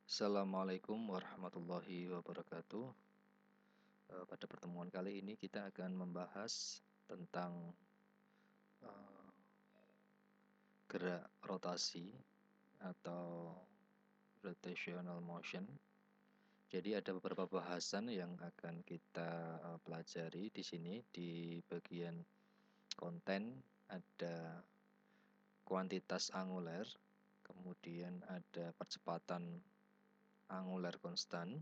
Assalamualaikum warahmatullahi wabarakatuh. Pada pertemuan kali ini kita akan membahas tentang eh, gerak rotasi atau rotational motion. Jadi ada beberapa bahasan yang akan kita pelajari di sini di bagian konten. Ada kuantitas anguler, kemudian ada percepatan anguler konstan,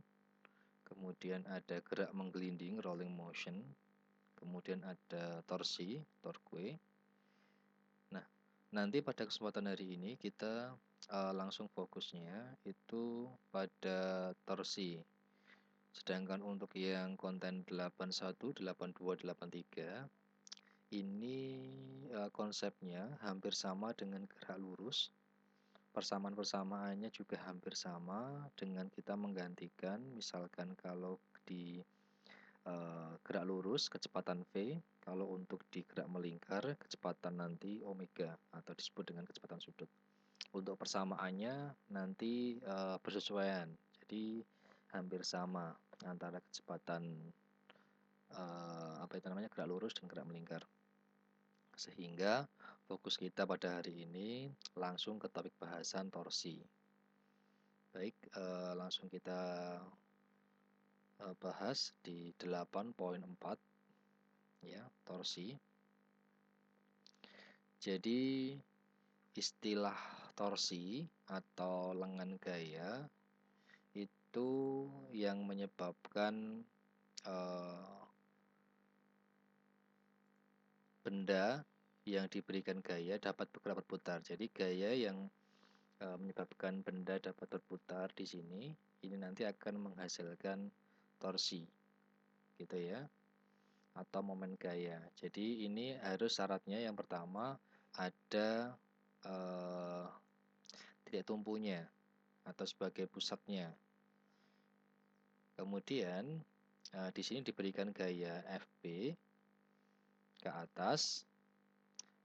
kemudian ada gerak menggelinding rolling motion, kemudian ada torsi, torque. Nah, nanti pada kesempatan hari ini kita langsung fokusnya itu pada torsi. Sedangkan untuk yang konten 81, 82, 83 ini konsepnya hampir sama dengan gerak lurus. Persamaan-persamaannya juga hampir sama dengan kita menggantikan, misalkan kalau di gerak lurus kecepatan V, kalau untuk di gerak melingkar kecepatan nanti omega atau disebut dengan kecepatan sudut. Untuk persamaannya nanti bersesuaian, jadi hampir sama antara kecepatan gerak lurus dan gerak melingkar. Sehingga fokus kita pada hari ini langsung ke topik bahasan torsi. Baik, langsung kita bahas di 8.4 ya, torsi. Jadi istilah torsi atau lengan gaya itu yang menyebabkan benda yang diberikan gaya dapat berputar. Jadi gaya yang menyebabkan benda dapat berputar di sini, ini nanti akan menghasilkan torsi, gitu ya, atau momen gaya. Jadi ini harus syaratnya yang pertama ada titik tumpunya atau sebagai pusatnya. Kemudian di sini diberikan gaya FB ke atas.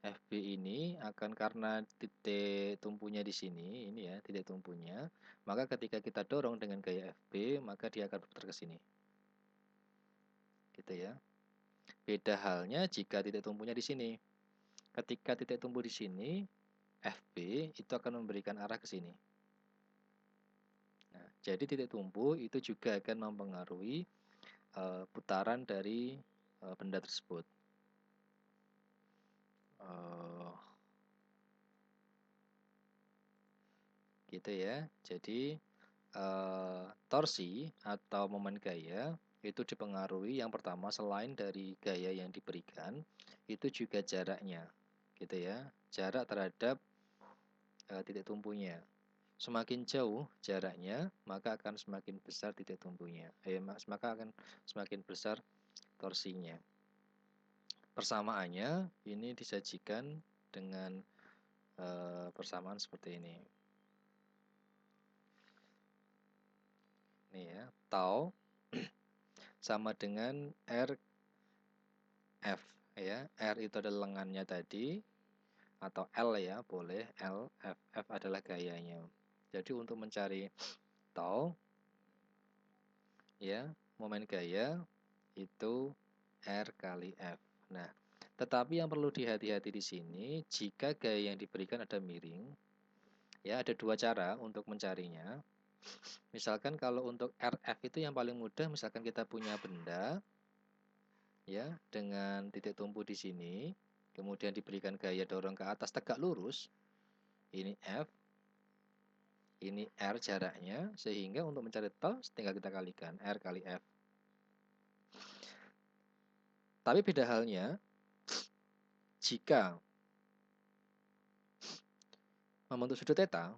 FB ini akan karena titik tumpunya di sini, ini ya titik tumpunya, maka ketika kita dorong dengan gaya FB, maka dia akan berputar ke sini. Gitu ya. Beda halnya jika titik tumpunya di sini. Ketika titik tumpu di sini, FB itu akan memberikan arah ke sini. Nah, jadi titik tumpu itu juga akan mempengaruhi putaran dari benda tersebut. Gitu ya. Jadi torsi atau momen gaya itu dipengaruhi yang pertama selain dari gaya yang diberikan, itu juga jaraknya. Gitu ya. Jarak terhadap titik tumpunya. Semakin jauh jaraknya, maka akan semakin besar titik tumpunya. Maka akan semakin besar torsinya. Persamaannya ini disajikan dengan persamaan seperti ini. Nih ya, tau sama dengan RF ya. R itu adalah lengannya tadi atau L ya, boleh L, F adalah gayanya. Jadi untuk mencari tau ya, momen gaya itu R kali F. Nah, tetapi yang perlu dihati-hati di sini, jika gaya yang diberikan ada miring, ya ada dua cara untuk mencarinya. Misalkan kalau untuk RF itu yang paling mudah, misalkan kita punya benda, ya dengan titik tumpu di sini, kemudian diberikan gaya dorong ke atas tegak lurus, ini F, ini R jaraknya, sehingga untuk mencari tau tinggal kita kalikan R kali F. Tapi beda halnya jika membentuk sudut theta,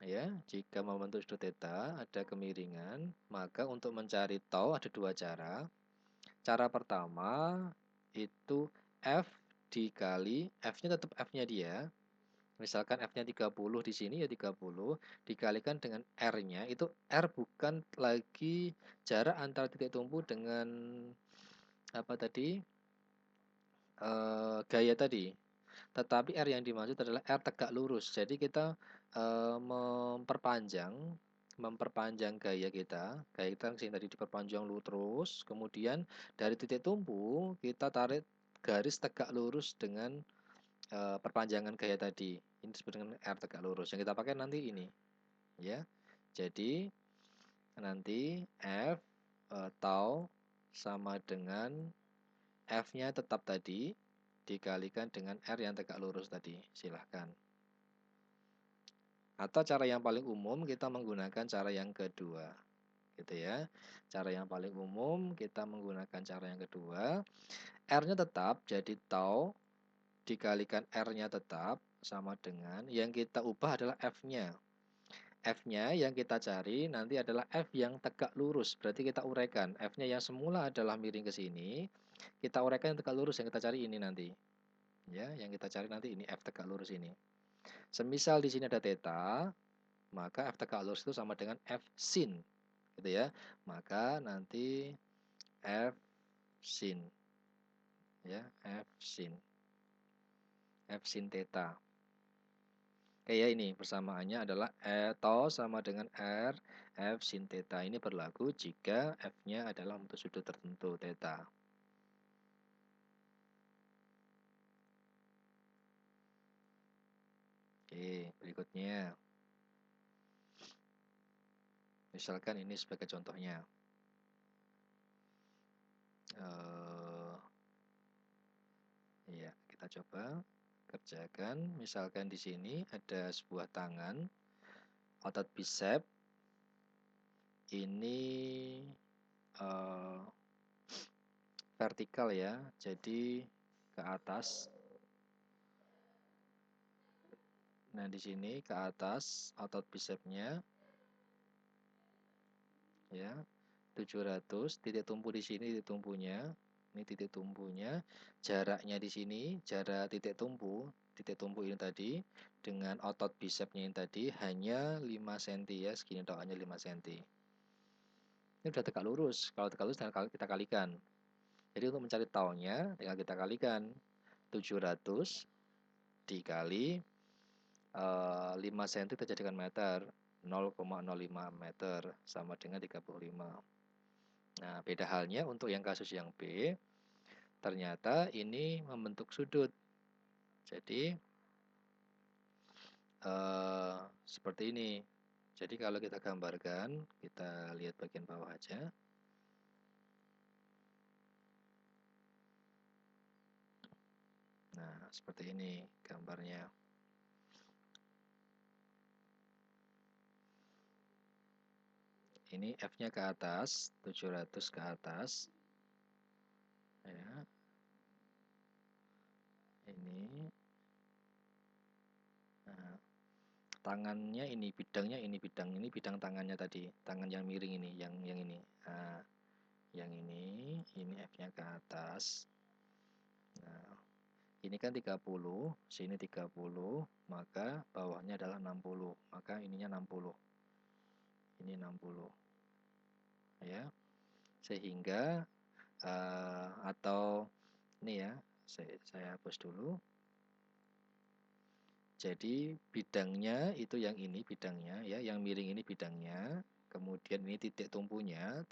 ya jika membentuk sudut theta ada kemiringan, maka untuk mencari tau ada dua cara. Cara pertama itu F dikali F-nya tetap F-nya dia. Misalkan F-nya 30 di sini ya 30 dikalikan dengan R-nya, itu R bukan lagi jarak antara titik tumpu dengan apa tadi? Gaya tadi. Tetapi R yang dimaksud adalah R tegak lurus. Jadi kita memperpanjang memperpanjang gaya kita sini tadi diperpanjang lu terus, kemudian dari titik tumpu kita tarik garis tegak lurus dengan perpanjangan gaya tadi. Ini disebut dengan R tegak lurus. Yang kita pakai nanti ini, ya. Jadi nanti F tau sama dengan F-nya tetap tadi dikalikan dengan R yang tegak lurus tadi. Silahkan. Atau cara yang paling umum kita menggunakan cara yang kedua. Gitu ya. Cara yang paling umum kita menggunakan cara yang kedua. R-nya tetap jadi tau dikalikan R-nya tetap sama dengan yang kita ubah adalah F-nya. F-nya yang kita cari nanti adalah F yang tegak lurus. Berarti kita uraikan. F-nya yang semula adalah miring ke sini. Kita uraikan yang tegak lurus. Yang kita cari ini nanti. Ya, yang kita cari nanti ini F tegak lurus ini. Semisal di sini ada theta, maka F tegak lurus itu sama dengan F sin. Gitu ya. Maka nanti F sin. Ya, F sin. F sin theta. Oke ya, ini persamaannya adalah tau sama dengan R F sin theta. Ini berlaku jika F-nya adalah untuk sudut tertentu theta. Oke, berikutnya. Misalkan ini sebagai contohnya. Ya, kita coba kerjakan. Misalkan di sini ada sebuah tangan, otot bicep. Ini vertikal ya, jadi ke atas. Nah, di sini ke atas otot bicepnya ya. 700, titik tumpu di sini titik tumpunya. Ini titik tumpunya. Jaraknya di sini, jarak titik tumpu ini tadi dengan otot bicepnya yang tadi hanya 5 cm ya, segini doang, hanya 5 cm. Ini udah tegak lurus. Kalau tegak lurus tinggal kita kalikan. Jadi untuk mencari taunya tinggal kita kalikan 700 dikali 5 cm kita jadikan meter, 0,05 meter sama dengan 35. Nah, beda halnya untuk yang kasus yang B, ternyata ini membentuk sudut. Jadi seperti ini. Jadi kalau kita gambarkan, kita lihat bagian bawah aja. Nah, seperti ini gambarnya. Ini F-nya ke atas, 700 ke atas. Ya. Ini. Nah, tangannya ini, bidangnya ini, bidang tangannya tadi. Tangan yang miring ini, yang ini. Nah, yang ini F-nya ke atas. Nah, ini kan 30, sini 30, maka bawahnya adalah 60. Maka ininya 60. Ini 60. Ya. Sehingga atau ini ya, saya hapus dulu. Jadi bidangnya itu yang ini bidangnya ya, yang miring ini bidangnya. Kemudian ini titik tumpunya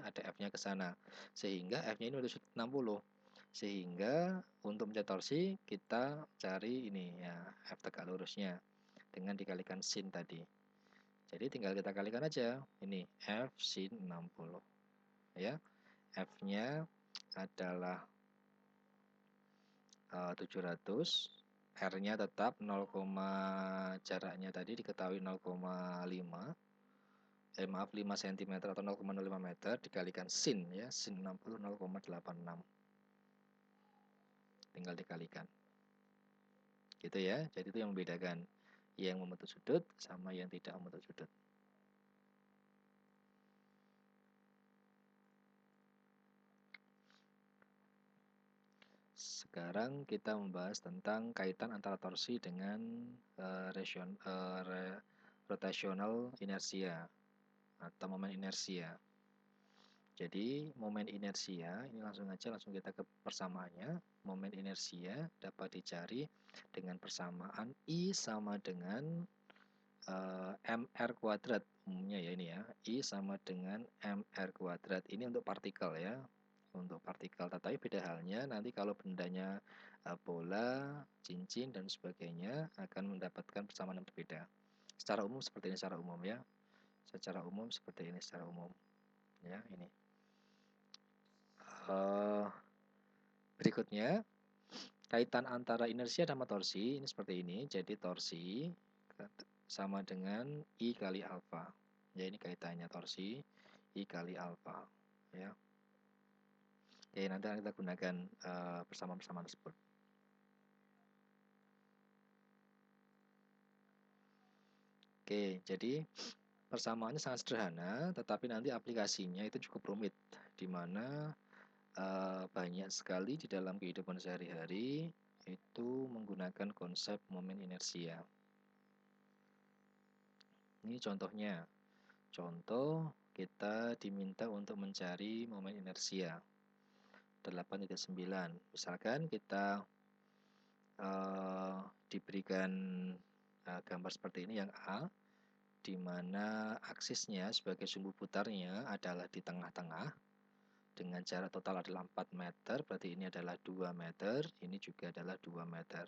ada F-nya ke sana. Sehingga F-nya ini udah 60. Sehingga untuk mencari torsi kita cari ini ya, F tegak lurusnya dengan dikalikan sin tadi. Jadi tinggal kita kalikan aja. Ini F sin 60. Ya. F-nya adalah 700, R-nya tetap 0, jaraknya tadi diketahui 0,5. Maaf 5 cm atau 0,05 meter dikalikan sin ya, sin 60 0,86. Tinggal dikalikan. Gitu ya. Jadi itu yang membedakan yang membentuk sudut sama yang tidak membentuk sudut. Sekarang kita membahas tentang kaitan antara torsi dengan rotational inersia atau momen inersia. Jadi momen inersia ini langsung kita ke persamaannya. Momen inersia dapat dicari dengan persamaan I sama dengan mr kuadrat umumnya ya ini ya. I sama dengan mr kuadrat. Ini untuk partikel ya. Untuk partikel, tetapi beda halnya nanti kalau bendanya bola, cincin dan sebagainya akan mendapatkan persamaan yang berbeda. Secara umum seperti ini secara umum ya. Secara umum seperti ini secara umum. Ya, ini. Berikutnya kaitan antara inersia sama torsi ini seperti ini. Jadi torsi sama dengan I kali alfa. Ya, ini kaitannya torsi I kali alfa. Ya. Oke, nanti akan kita gunakan persamaan-persamaan tersebut. Oke, jadi persamaannya sangat sederhana, tetapi nanti aplikasinya itu cukup rumit, di mana banyak sekali di dalam kehidupan sehari-hari itu menggunakan konsep momen inersia. Ini contohnya. Contoh, kita diminta untuk mencari momen inersia 8.9. Misalkan kita diberikan gambar seperti ini yang A, di mana aksisnya sebagai sumbu putarnya adalah di tengah-tengah dengan jarak total adalah 4 meter, berarti ini adalah 2 meter, ini juga adalah 2 meter.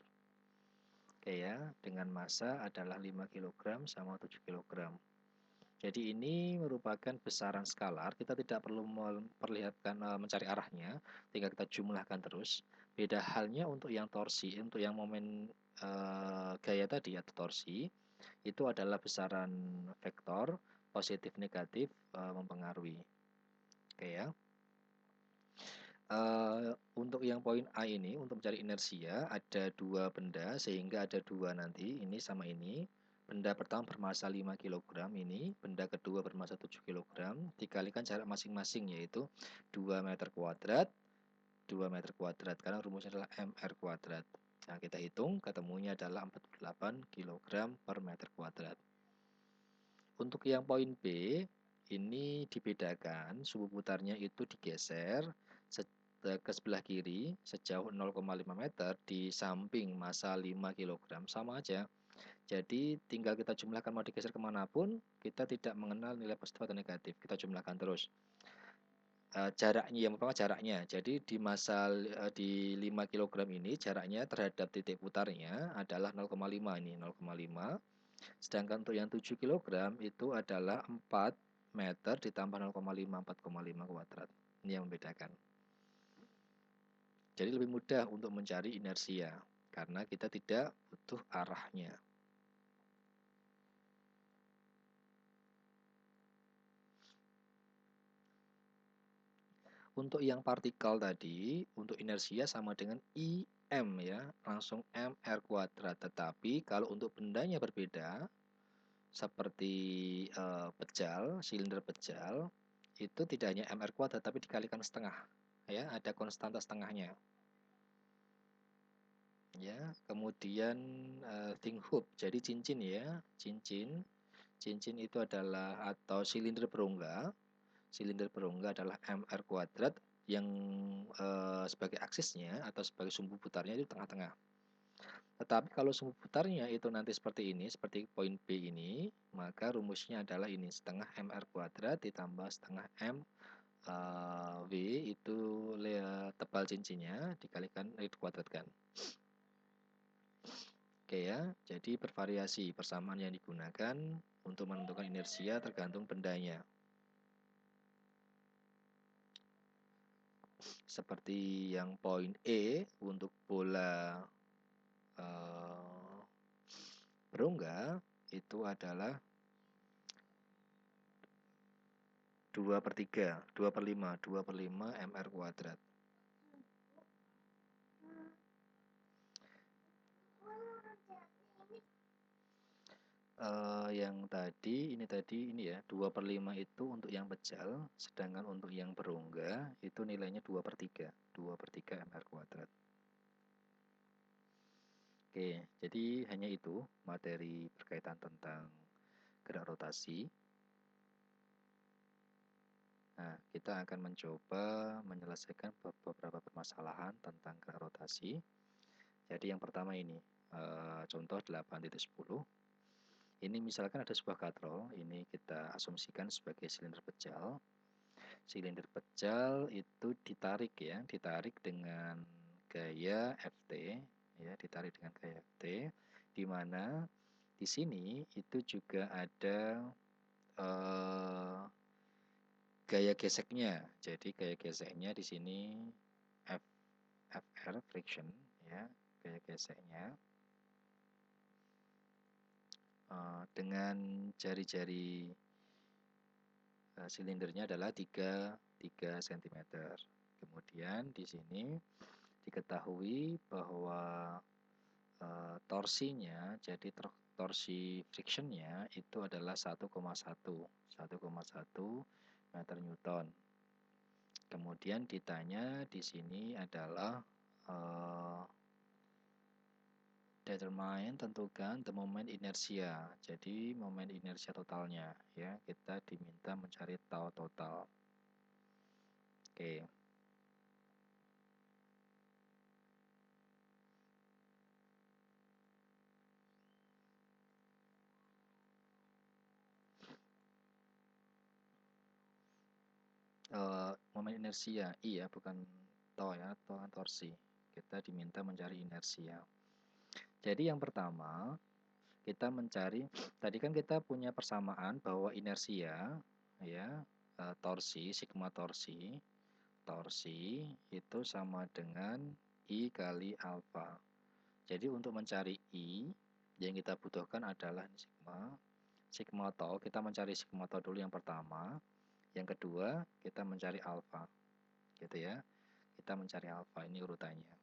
Oke ya, dengan massa adalah 5 kg sama 7 kg. Jadi ini merupakan besaran skalar, kita tidak perlu memperlihatkan mencari arahnya, tinggal kita jumlahkan terus. Beda halnya untuk yang torsi, untuk yang momen gaya tadi atau torsi, itu adalah besaran vektor, positif negatif mempengaruhi. Oke ya. Untuk yang poin A ini, untuk mencari inersia, ada dua benda, sehingga ada dua nanti, ini sama ini. Benda pertama bermassa 5 kg ini, benda kedua bermassa 7 kg, dikalikan jarak masing-masing, yaitu 2 meter kuadrat, 2 meter kuadrat, karena rumusnya adalah mr kuadrat. Nah, kita hitung, ketemunya adalah 48 kg per meter kuadrat. Untuk yang poin B, ini dibedakan, sumbu putarnya itu digeser ke sebelah kiri sejauh 0,5 meter di samping massa 5 kg, sama aja. Jadi tinggal kita jumlahkan mau digeser kemanapun, kita tidak mengenal nilai positif atau negatif, kita jumlahkan terus. Jaraknya, yang pertama jaraknya, jadi di massa di 5 kg ini jaraknya terhadap titik putarnya adalah 0,5 ini, 0,5. Sedangkan untuk yang 7 kg itu adalah 4 meter ditambah 0,5, 4,5 kuadrat. Ini yang membedakan. Jadi lebih mudah untuk mencari inersia karena kita tidak butuh arahnya. Untuk yang partikel tadi, untuk inersia sama dengan IM ya, langsung mr kuadrat. Tetapi kalau untuk bendanya berbeda, seperti pejal, silinder pejal, itu tidak hanya mr kuadrat tapi dikalikan setengah. Ya, ada konstanta setengahnya. Ya, kemudian thing hoop, jadi cincin ya, cincin itu adalah atau silinder berongga. Silinder berongga adalah mr kuadrat yang sebagai aksisnya atau sebagai sumbu putarnya itu tengah-tengah. Tetapi kalau sumbu putarnya itu nanti seperti ini, seperti poin B ini, maka rumusnya adalah ini, setengah mr kuadrat ditambah setengah m W itu tebal cincinnya dikalikan dikuadratkan. Oke ya, jadi bervariasi persamaan yang digunakan untuk menentukan inersia tergantung bendanya. Seperti yang poin E untuk bola berongga itu adalah 2/3, 2/5, 2/5 mr kuadrat. Yang tadi ini ya 2/5 itu untuk yang pejal, sedangkan untuk yang berongga itu nilainya 2/3, 2/3 mr kuadrat. Oke, jadi hanya itu materi berkaitan tentang gerak rotasi. Nah, kita akan mencoba menyelesaikan beberapa permasalahan tentang gerak rotasi. Jadi yang pertama ini, contoh 8.10. Ini misalkan ada sebuah katrol, ini kita asumsikan sebagai silinder pejal. Silinder pejal itu ditarik ya, ditarik dengan gaya Ft, ya, ditarik dengan gaya Ft, di mana di sini itu juga ada gaya geseknya. Jadi gaya geseknya di sini Fr friction ya, gaya geseknya dengan jari-jari silindernya adalah 3 cm. Kemudian di sini diketahui bahwa torsinya, jadi torsi frictionnya itu adalah 1,1 meter Newton. Kemudian ditanya di sini adalah determine, tentukan the moment inertia. Jadi moment inersia totalnya ya, kita diminta mencari tau total. Oke. Moment inersia, iya bukan tau ya, tau kan torsi. Kita diminta mencari inersia. Jadi yang pertama kita mencari, tadi kan kita punya persamaan bahwa inersia ya, torsi, sigma torsi itu sama dengan I kali alfa. Jadi untuk mencari I yang kita butuhkan adalah sigma tau. Kita mencari sigma tau dulu yang pertama. Yang kedua kita mencari alfa, gitu ya. Kita mencari alfa, ini urutannya.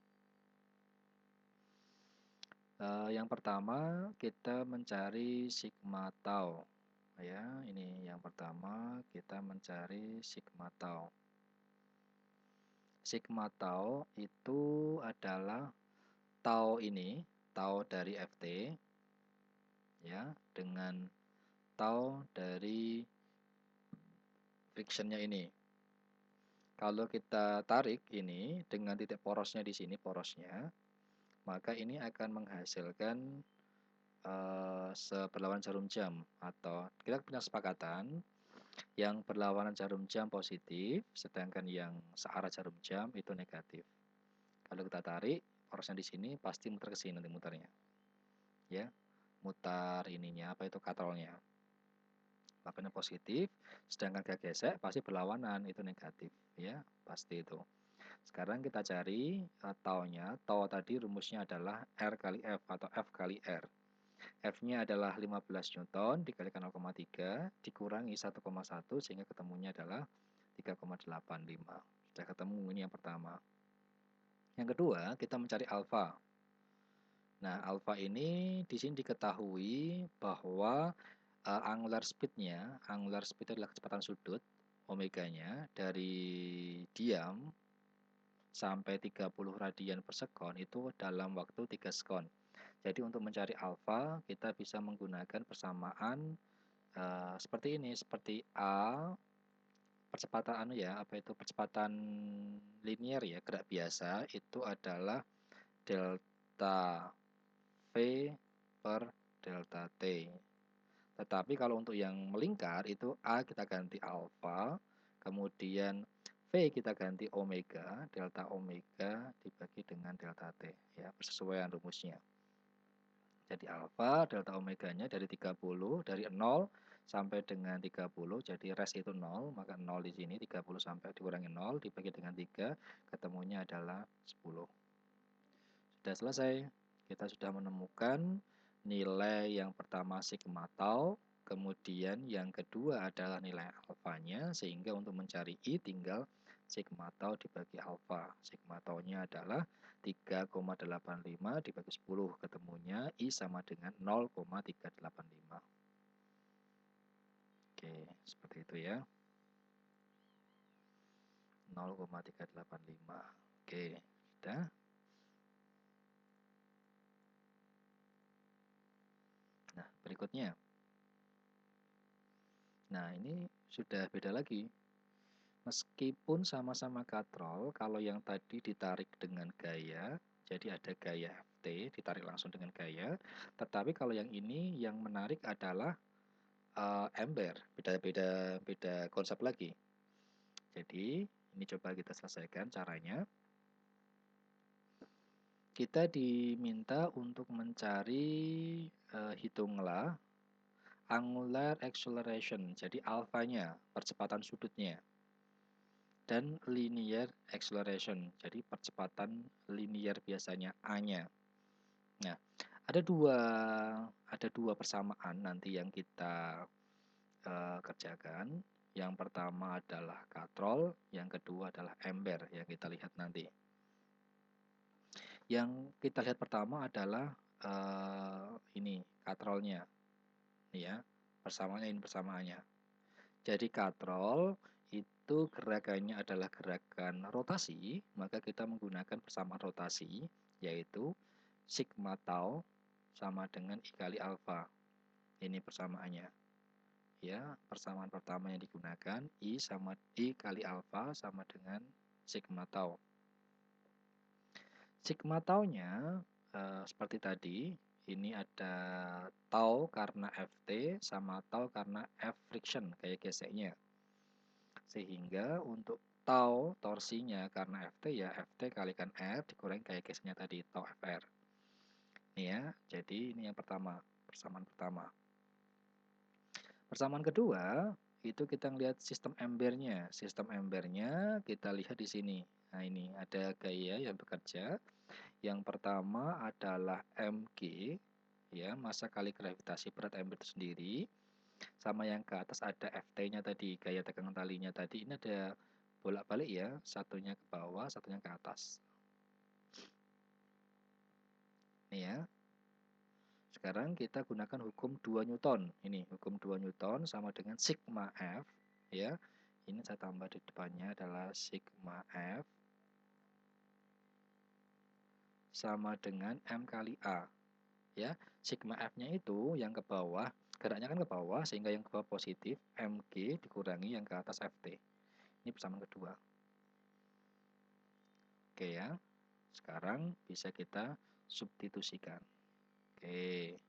Yang pertama kita mencari sigma tau ya, ini yang pertama kita mencari sigma tau. Sigma tau itu adalah tau ini, tau dari Ft ya, dengan tau dari frictionnya ini. Kalau kita tarik ini dengan titik porosnya di sini, porosnya, maka ini akan menghasilkan seberlawanan jarum jam, atau kita punya kesepakatan yang berlawanan jarum jam positif, sedangkan yang searah jarum jam itu negatif. Kalau kita tarik porosnya di sini pasti muter ke sini nanti muternya, ya, mutar ininya apa itu katrolnya, makanya positif, sedangkan gaya gesek pasti berlawanan itu negatif, ya pasti itu. Sekarang kita cari taunya. Tau tadi rumusnya adalah R kali F atau F kali R. F-nya adalah 15 Newton dikalikan 0,3 dikurangi 1,1 sehingga ketemunya adalah 3,85. Sudah ketemu, ini yang pertama. Yang kedua, kita mencari alfa. Nah, alfa ini di sini diketahui bahwa angular speed-nya, angular speed adalah kecepatan sudut omeganya dari diam sampai 30 radian per sekon itu dalam waktu 3 sekon. Jadi untuk mencari alfa kita bisa menggunakan persamaan seperti ini, seperti A percepatan percepatan linier ya, gerak biasa itu adalah delta V per delta T. Tetapi kalau untuk yang melingkar itu A kita ganti alfa, kemudian V kita ganti omega, delta omega dibagi dengan delta T ya, persesuaian rumusnya. Jadi alfa delta omeganya dari 30, dari 0 sampai dengan 30, jadi res itu 0, maka 0 di sini 30 sampai dikurangi 0 dibagi dengan 3, ketemunya adalah 10. Sudah selesai. Kita sudah menemukan nilai yang pertama sigma tau, kemudian yang kedua adalah nilai alfanya, sehingga untuk mencari I tinggal sigma tau dibagi alfa. Sigma taunya adalah 3,85 dibagi 10, ketemunya I sama dengan 0,385. Oke, seperti itu ya. 0,385. Oke, sudah. Nah, berikutnya. Nah, ini sudah beda lagi. Meskipun sama-sama katrol, kalau yang tadi ditarik dengan gaya, jadi ada gaya FT, ditarik langsung dengan gaya. Tetapi kalau yang ini yang menarik adalah ember, beda konsep lagi. Jadi ini coba kita selesaikan caranya. Kita diminta untuk mencari hitunglah angular acceleration, jadi alfanya, percepatan sudutnya, dan linear acceleration, jadi percepatan linear biasanya A-nya. Nah, ada dua persamaan nanti yang kita kerjakan. Yang pertama adalah katrol, yang kedua adalah ember yang kita lihat nanti. Yang kita lihat pertama adalah ini katrolnya, ya, persamaannya. Jadi katrol itu gerakannya adalah gerakan rotasi, maka kita menggunakan persamaan rotasi, yaitu sigma tau sama dengan I kali alfa. Ini persamaannya. Ya, persamaan pertama yang digunakan I kali alfa sama dengan sigma tau. Sigma tau-nya seperti tadi, ini ada tau karena Ft sama tau karena F friction, kayak geseknya. Sehingga untuk tau torsinya karena Ft ya Ft kalikan R dikurangi kayak geseknya tadi, tau Fr. Ini ya, jadi ini yang pertama, persamaan pertama. Persamaan kedua, itu kita lihat sistem embernya. Sistem embernya kita lihat di sini. Nah, ini ada gaya yang bekerja. Yang pertama adalah mg, ya, massa kali gravitasi berat ember itu sendiri. Sama yang ke atas ada ft-nya tadi, gaya tegangan talinya tadi. Ini ada bolak-balik ya, satunya ke bawah, satunya ke atas. Ini ya. Sekarang kita gunakan hukum 2 Newton. Ini hukum 2 Newton sama dengan sigma F, ya. Ini saya tambah di depannya adalah sigma F sama dengan M kali A. Ya, sigma F-nya itu yang ke bawah, geraknya kan ke bawah sehingga yang ke bawah positif, mg dikurangi yang ke atas Ft. Ini persamaan kedua. Oke ya. Sekarang bisa kita substitusikan. Oke.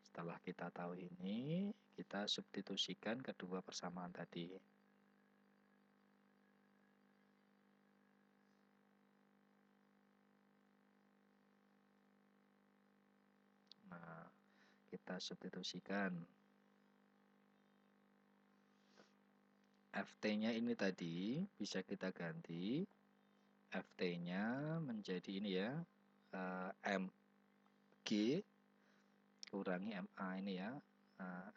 Setelah kita tahu ini, kita substitusikan kedua persamaan tadi. Nah, kita substitusikan. Ft-nya ini tadi bisa kita ganti. Ft-nya menjadi ini ya, mg kurangi ma ini ya.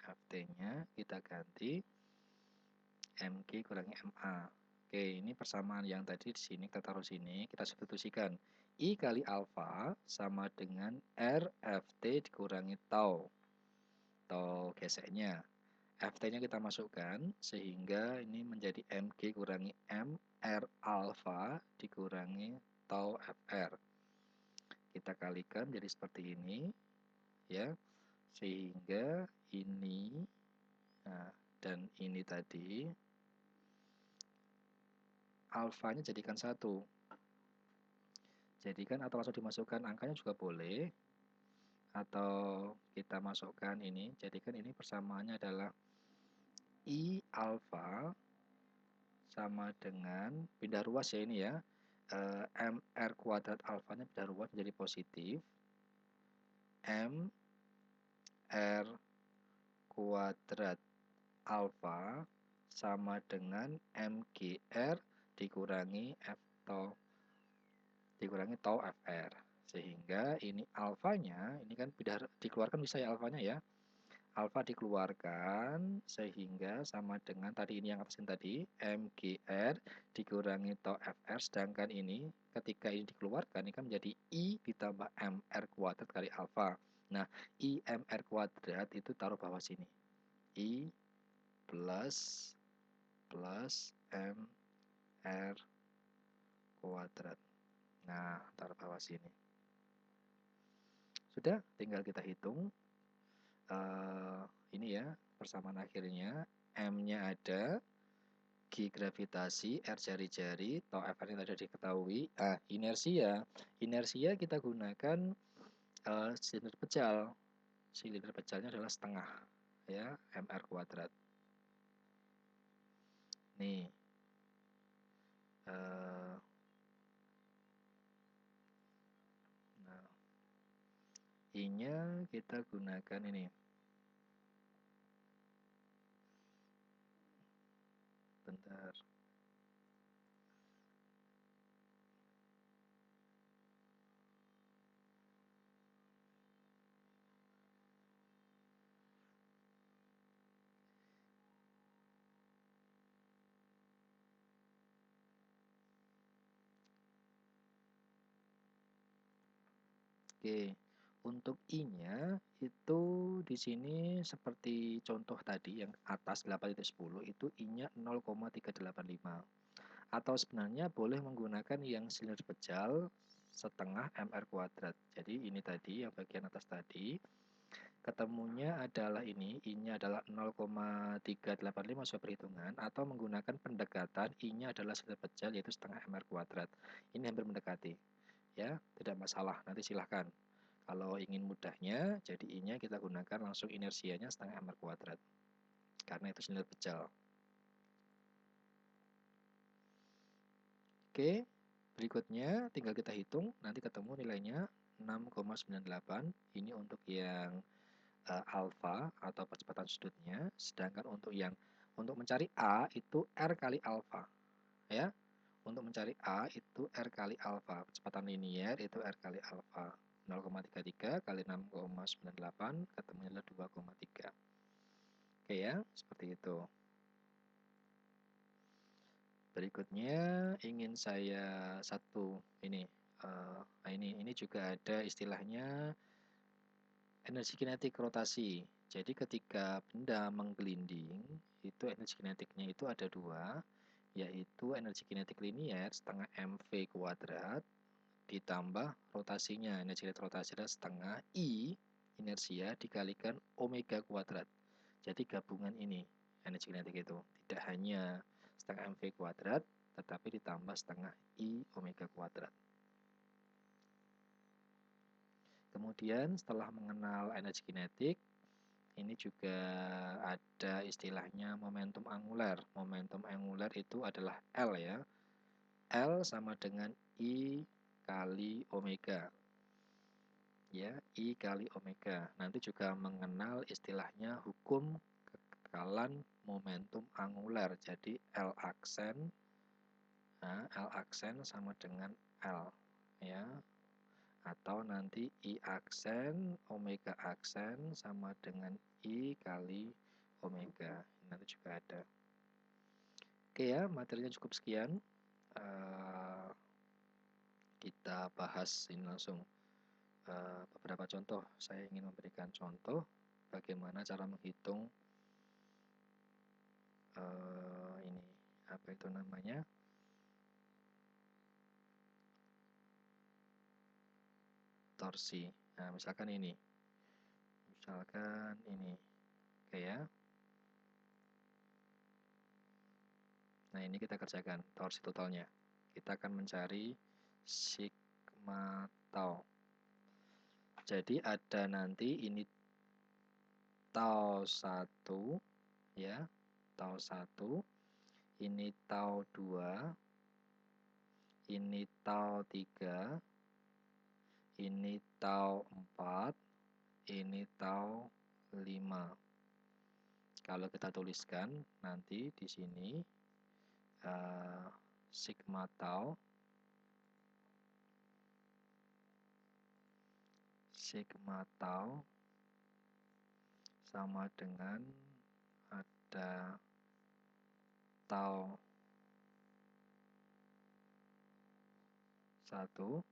Ft-nya kita ganti mg kurangi ma. Oke, ini persamaan yang tadi di sini kita taruh sini, kita substitusikan. I kali alfa sama dengan RFT dikurangi tau. Tau geseknya. Ft-nya kita masukkan sehingga ini menjadi mg kurangi mr alfa dikurangi tau fr. Kita kalikan jadi seperti ini ya. Sehingga ini dan ini tadi alfanya jadikan 1. Jadikan atau langsung dimasukkan angkanya juga boleh. Atau kita masukkan ini, jadikan ini persamaannya adalah I alfa sama dengan, pindah ruas ya ini ya, mr kuadrat alfanya pindah ruas menjadi positif, mr kuadrat alfa sama dengan mgr dikurangi tau fr. Sehingga ini alfanya, ini kan dikeluarkan bisa ya alfanya ya. Alfa dikeluarkan sehingga sama dengan tadi ini yang atasin tadi, mgr dikurangi tau fr, sedangkan ini ketika ini dikeluarkan ini kan menjadi I ditambah mr kuadrat kali alfa. Nah, I mr kuadrat itu taruh bawah sini. I plus mr kuadrat. Nah, taruh bawah sini. Sudah, tinggal kita hitung. Ini ya, persamaan akhirnya. M-nya ada, G gravitasi, R jari-jari, tau Fr yang tadi diketahui. Inersia. Inersia kita gunakan Silinder pejal. Silinder pejalnya adalah setengah, ya, mr kuadrat. Nih, nah, I-nya kita gunakan ini. Bentar. Oke, untuk I-nya itu di sini seperti contoh tadi yang atas 8.10 itu I-nya 0,385. Atau sebenarnya boleh menggunakan yang silinder pejal setengah mr kuadrat. Jadi ini tadi yang bagian atas tadi ketemunya adalah ini, I-nya adalah 0,385 sesuai perhitungan, atau menggunakan pendekatan I-nya adalah silinder pejal yaitu setengah mr kuadrat. Ini hampir mendekati. Ya, tidak masalah, nanti silahkan. Kalau ingin mudahnya, jadi I-nya kita gunakan langsung inersianya setengah mr kuadrat. Karena itu silinder pejal. Oke, berikutnya tinggal kita hitung, nanti ketemu nilainya 6,98. Ini untuk yang alfa atau percepatan sudutnya, sedangkan untuk mencari A itu R kali alfa, ya. Untuk mencari A itu R kali alfa, kecepatan linier itu R kali alfa. 0,33 kali 6,98 ketemunya adalah 2,3. Oke ya, seperti itu. Berikutnya ingin saya ini juga ada istilahnya energi kinetik rotasi. Jadi ketika benda menggelinding, itu energi kinetiknya itu ada dua, yaitu energi kinetik linier setengah mv kuadrat ditambah rotasinya. Energi kinetik rotasi adalah setengah I inersia dikalikan omega kuadrat. Jadi gabungan ini energi kinetik itu tidak hanya setengah mv kuadrat, tetapi ditambah setengah I omega kuadrat. Kemudian setelah mengenal energi kinetik, ini juga ada istilahnya momentum angular. Momentum angular itu adalah L ya. L sama dengan I kali omega. Ya, I kali omega. Nanti juga mengenal istilahnya hukum kekekalan momentum angular. Jadi L aksen, nah, L aksen sama dengan L ya. Atau nanti I aksen, omega aksen sama dengan I kali omega. Nanti juga ada. Oke ya, materinya cukup sekian. Kita bahas ini langsung beberapa contoh. Saya ingin memberikan contoh bagaimana cara menghitung ini, apa itu namanya? Torsi. Nah, misalkan ini. Oke ya. Nah, ini kita kerjakan torsi totalnya. Kita akan mencari sigma tau. Jadi ada nanti ini tau 1 ya, tau 1, ini tau 2, ini tau 3, ini tau 4, ini tau 5. Kalau kita tuliskan nanti di sini sigma tau sama dengan ada tau 1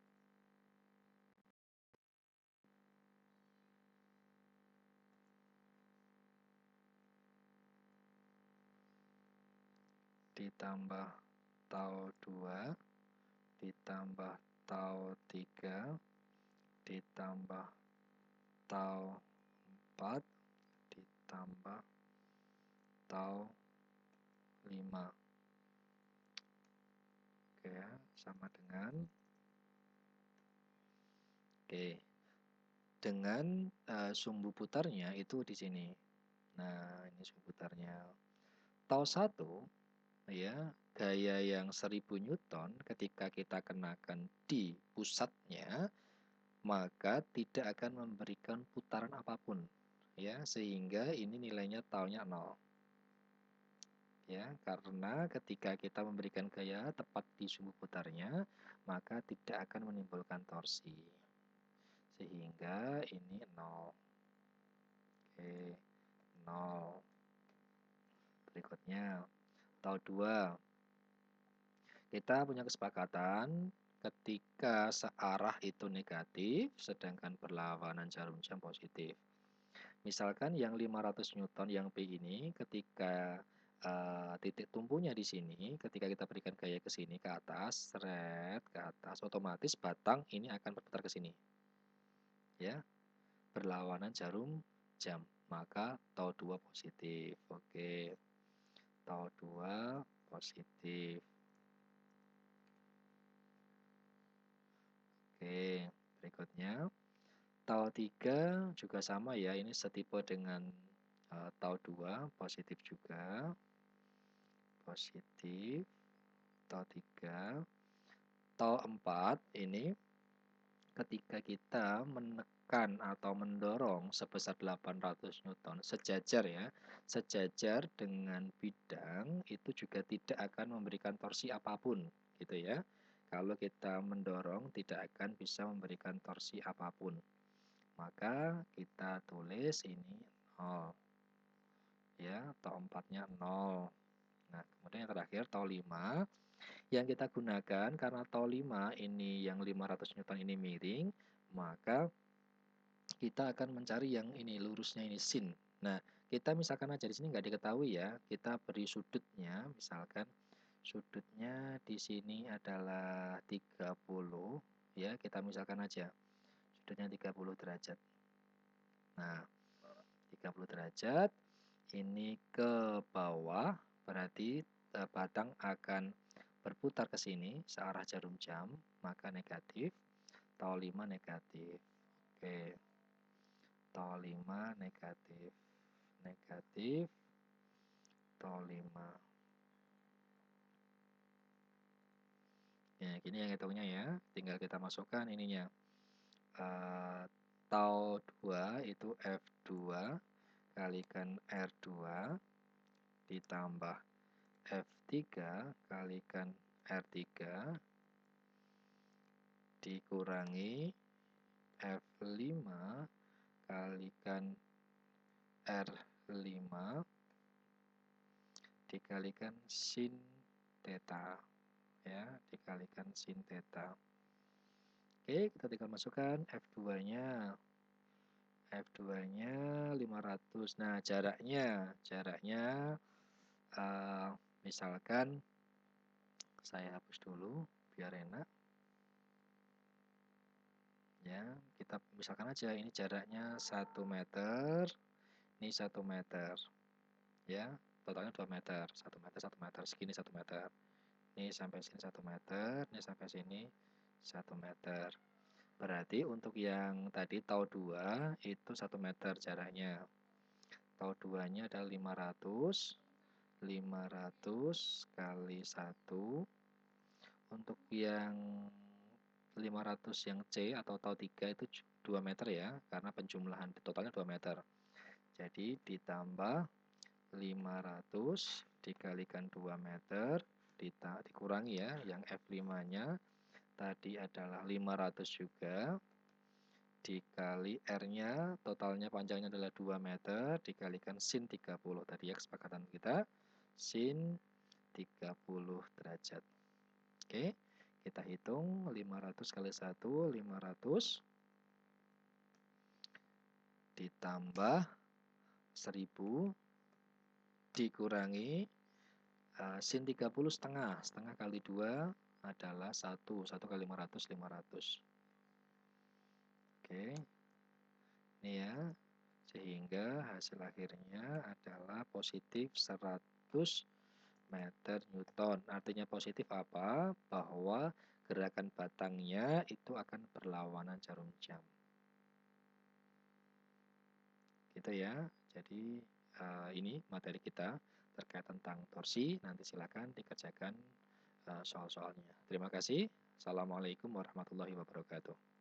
ditambah tau 2 ditambah tau 3 ditambah tau 4 ditambah tau 5. Oke ya, sama dengan oke. dengan sumbu putarnya itu di sini. Nah, ini sumbu putarnya. Tau 1 ya, gaya yang 1000 Newton ketika kita kenakan di pusatnya, maka tidak akan memberikan putaran apapun ya, sehingga ini nilainya taunya 0. Ya, karena ketika kita memberikan gaya tepat di sumbu putarnya, maka tidak akan menimbulkan torsi. Sehingga ini 0. Oke, 0. Berikutnya, tau 2. Kita punya kesepakatan ketika searah itu negatif, sedangkan berlawanan jarum jam positif. Misalkan yang 500 Newton yang P ini ketika titik tumpunya di sini, ketika kita berikan gaya ke sini ke atas, seret ke atas, otomatis batang ini akan berputar ke sini. Ya, berlawanan jarum jam. Maka tau 2 positif. Oke. Tau 2 positif. Oke, berikutnya. Tau 3 juga sama ya, ini setipe dengan tau 2, positif juga. Positif. Tau 3. Tau 4 ini ketika kita menekan atau mendorong sebesar 800 Newton sejajar ya, sejajar dengan bidang itu juga tidak akan memberikan torsi apapun gitu ya. Kalau kita mendorong tidak akan bisa memberikan torsi apapun. Maka kita tulis ini 0. Ya, tau 4-nya 0. Nah, kemudian yang terakhir tau 5 yang kita gunakan karena tau 5 ini yang 500 Newton ini miring, maka kita akan mencari yang ini lurusnya ini sin. Nah, kita misalkan aja di sini nggak diketahui ya, kita beri sudutnya, misalkan sudutnya di sini adalah 30 ya, kita misalkan aja sudutnya 30 derajat. Nah, 30 derajat ini ke bawah berarti batang akan berputar ke sini searah jarum jam, maka negatif. Tau 5 negatif. Oke. Tau 5 negatif. Negatif. Tau 5. Ya, gini yang hitungnya ya. Tinggal kita masukkan ininya. Tau 2 itu F2 kalikan R2 ditambah F3 kalikan R3 dikurangi F5 kalikan R5 dikalikan sin theta ya, dikalikan sin theta. Oke, kita tinggal masukkan F2-nya. F2-nya 500. Nah, jaraknya misalkan saya hapus dulu biar enak. Ya, kita misalkan aja ini jaraknya 1 meter, ini 1 meter. Ya, totalnya 2 meter, 1 meter, 1 meter, segini 1 meter. Ini sampai sini 1 meter, ini sampai sini 1 meter. Berarti untuk yang tadi tau 2 itu 1 meter jaraknya. Tau 2-nya adalah 500. 500 kali 1. Untuk yang 500 yang C atau tau 3 itu 2 meter ya, karena penjumlahan totalnya 2 meter. Jadi ditambah 500 dikalikan 2 meter dikurangi ya, yang F5-nya tadi adalah 500 juga, dikali R-nya, totalnya panjangnya adalah 2 meter, dikalikan sin 30. Tadi ya kesepakatan kita, sin 30 derajat. Oke, kita hitung 500 kali 1, 500 ditambah 1000 dikurangi sin 30 setengah. Setengah kali 2 adalah 1. 1 kali 500, 500. Oke. Ini ya. Sehingga hasil akhirnya adalah positif 100 meter Newton. Artinya positif apa? Bahwa gerakan batangnya itu akan berlawanan jarum jam. gitu ya. Jadi ini materi kita terkait tentang torsi. Nanti silakan dikerjakan soal-soalnya. Terima kasih. Assalamualaikum warahmatullahi wabarakatuh.